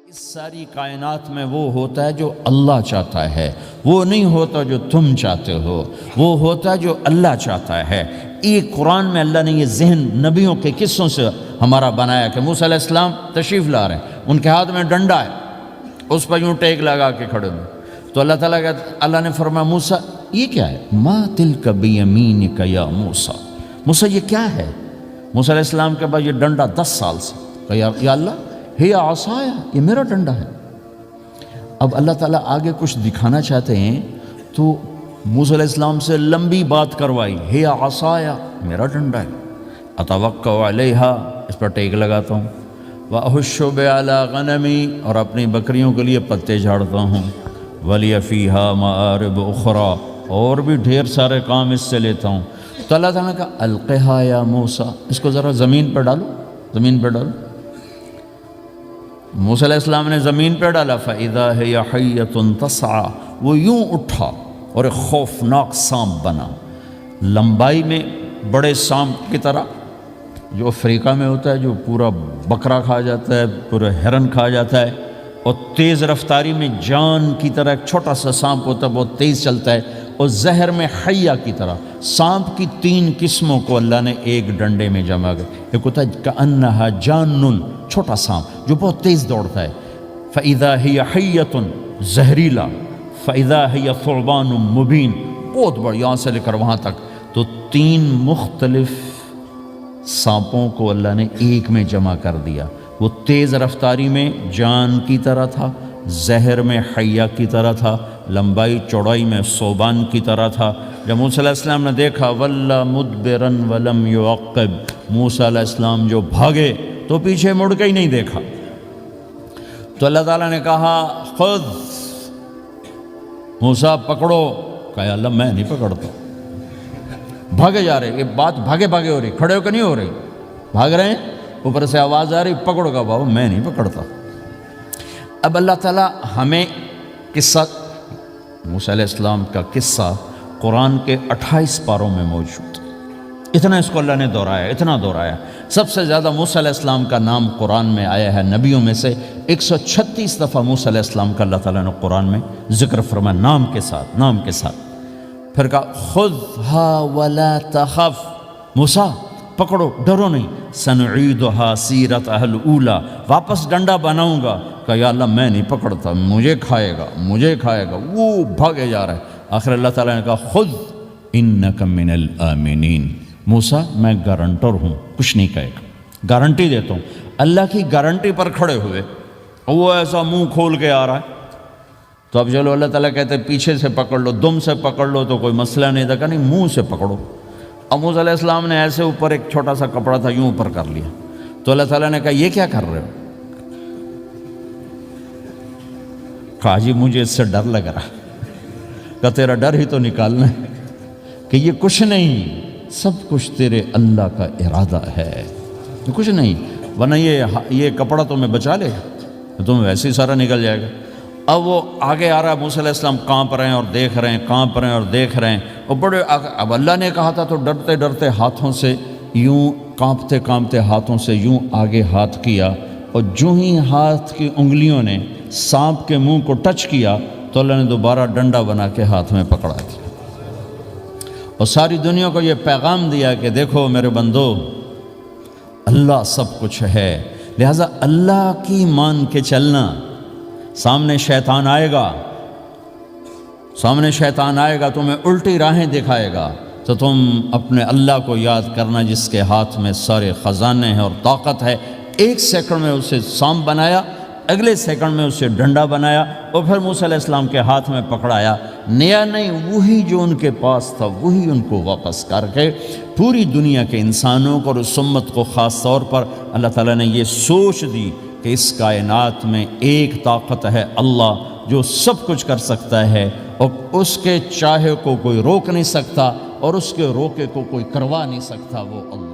اس ساری کائنات میں وہ ہوتا ہے جو اللہ چاہتا ہے، وہ نہیں ہوتا جو تم چاہتے ہو، وہ ہوتا ہے جو اللہ چاہتا ہے۔ ایک قرآن میں اللہ نے یہ ذہن نبیوں کے قصوں سے ہمارا بنایا کہ موسیٰ علیہ السلام تشریف لا رہے ہیں، ان کے ہاتھ میں ڈنڈا ہے، اس پر یوں ٹیک لگا کے کھڑے ہوئے، تو اللہ نے فرمایا موسیٰ یہ کیا ہے؟ ما تلک بیمینک یا موسیٰ، موسیٰ یہ کیا ہے؟ موسیٰ علیہ السلام کے بعد یہ ڈنڈا 10 سال سے کہ یا اللہ ہی عصایا، یہ میرا ڈنڈا ہے۔ اب اللہ تعالیٰ آگے کچھ دکھانا چاہتے ہیں تو موسیٰ علیہ السلام سے لمبی بات کروائی، ہی عصایا میرا ڈنڈا ہے، اتوکل علیہا اس پر ٹیک لگاتا ہوں، واحش علی غنمی اور اپنی بکریوں کے لیے پتے جھاڑتا ہوں، ولی فیہا مآرب اخرى اور بھی ڈھیر سارے کام اس سے لیتا ہوں۔ تو اللہ تعالیٰ نے کہا القھا یا موسیٰ، اس کو ذرا زمین پہ ڈالو، زمین پہ ڈالو۔ موسیٰ علیہ السلام نے زمین پہ ڈالا، فَإِذَا هِيَ حَيَّةٌ تَسْعَىٰ، وہ یوں اٹھا اور ایک خوفناک سانپ بنا، لمبائی میں بڑے سانپ کی طرح جو افریقہ میں ہوتا ہے، جو پورا بکرا کھا جاتا ہے، پورا ہرن کھا جاتا ہے، اور تیز رفتاری میں جان کی طرح ایک چھوٹا سا سانپ ہوتا ہے، بہت تیز چلتا ہے، اور زہر میں حیہ کی طرح۔ سانپ کی 3 قسموں کو اللہ نے ایک ڈنڈے میں جمع کر، ایک ہوتا ہے کأنہا جانٌ، چھوٹا سانپ جو بہت تیز دوڑتا ہے، فَإِذَا هِيَ حَيَّةٌ زہریلا، فَإِذَا هِيَ ثُعْبَانٌ مُبِينٌ، بہت بڑا، یہاں سے لے کر وہاں تک۔ تو 3 مختلف سانپوں کو اللہ نے ایک میں جمع کر دیا، وہ تیز رفتاری میں جان کی طرح تھا، زہر میں حیہ کی طرح تھا، لمبائی چوڑائی میں ثعبان کی طرح تھا۔ جب موسیٰ علیہ السلام نے دیکھا وَلَّا مُدْبِرًا وَلَمْ يُعَقِّبْ، موسیٰ علیہ السلام جو بھاگے تو پیچھے مڑ کے ہی نہیں دیکھا، تو اللہ تعالیٰ نے کہا خذ موسیٰ پکڑو، کہا اللہ میں نہیں پکڑتا، بھاگے جا رہے، یہ بات بھاگے بھاگے ہو رہی، کھڑے ہو کے نہیں ہو رہی، بھاگ رہے ہیں، اوپر سے آواز آ رہی پکڑو گا، بابا میں نہیں پکڑتا۔ اب اللہ تعالیٰ ہمیں قصہ موسیٰ علیہ السلام کا قصہ قرآن کے 28 پاروں میں موجود، اتنا اس کو اللہ نے دہرایا، اتنا دہرایا۔ سب سے زیادہ موسیٰ علیہ السلام کا نام قرآن میں آیا ہے نبیوں میں سے، 136 دفعہ موسیٰ علیہ السلام کا اللہ تعالیٰ نے قرآن میں ذکر فرمایا، نام کے ساتھ، نام کے ساتھ۔ پھر کہا خذھا ولا تخف، موسیٰ پکڑو ڈرو نہیں، سنعیدھا سیرتھا الاولی، واپس ڈنڈا بناؤں گا، کہ یا اللہ میں نہیں پکڑتا، مجھے کھائے گا، مجھے کھائے گا، وہ بھاگے جا رہا ہے۔ آخر اللہ تعالیٰ نے کہا خذ انک من الآمنین، موسیٰ میں گارنٹر ہوں، کچھ نہیں کہے گا، گارنٹی دیتا ہوں۔ اللہ کی گارنٹی پر کھڑے ہوئے، وہ ایسا منہ کھول کے آ رہا ہے، تو اب چلو اللہ تعالیٰ کہتے ہیں پیچھے سے پکڑ لو، دم سے پکڑ لو تو کوئی مسئلہ نہیں تھا، کہ نہیں منہ سے پکڑو۔ اب موسیٰ علیہ السلام نے ایسے اوپر ایک چھوٹا سا کپڑا تھا یوں اوپر کر لیا، تو اللہ تعالیٰ نے کہا یہ کیا کر رہے ہو؟ کہا جی مجھے اس سے ڈر لگ رہا، کہ تیرا ڈر ہی تو نکالنا ہے، کہ یہ کچھ نہیں، سب کچھ تیرے اللہ کا ارادہ ہے، کچھ نہیں، ورنہ یہ کپڑا تمہیں بچا لے گا، تمہیں ویسے ہی سارا نکل جائے گا۔ اب وہ آگے آ رہا ہے، موسیٰ علیہ السلام کانپ رہے ہیں اور دیکھ رہے ہیں، کانپ رہے ہیں اور دیکھ رہے ہیں، اور بڑے اب اللہ نے کہا تھا تو ڈرتے ڈرتے ہاتھوں سے یوں، کانپتے کانپتے ہاتھوں سے یوں آگے ہاتھ کیا، اور جو ہی ہاتھ کی انگلیوں نے سانپ کے منہ کو ٹچ کیا تو اللہ نے دوبارہ ڈنڈا بنا کے ہاتھ میں پکڑا دیا، اور ساری دنیا کو یہ پیغام دیا کہ دیکھو میرے بندو، اللہ سب کچھ ہے، لہٰذا اللہ کی مان کے چلنا۔ سامنے شیطان آئے گا، سامنے شیطان آئے گا، تمہیں الٹی راہیں دکھائے گا، تو تم اپنے اللہ کو یاد کرنا جس کے ہاتھ میں سارے خزانے ہیں اور طاقت ہے۔ 1 سیکنڈ میں اسے سانپ بنایا، اگلے سیکنڈ میں اسے ڈنڈا بنایا، اور پھر موسیٰ علیہ السلام کے ہاتھ میں پکڑایا، نیا نہیں، وہی جو ان کے پاس تھا وہی ان کو واپس کر کے پوری دنیا کے انسانوں کو اور اس امت کو خاص طور پر اللہ تعالیٰ نے یہ سوچ دی کہ اس کائنات میں ایک طاقت ہے اللہ جو سب کچھ کر سکتا ہے، اور اس کے چاہے کو کوئی روک نہیں سکتا، اور اس کے روکے کو کوئی کروا نہیں سکتا، وہ اللہ۔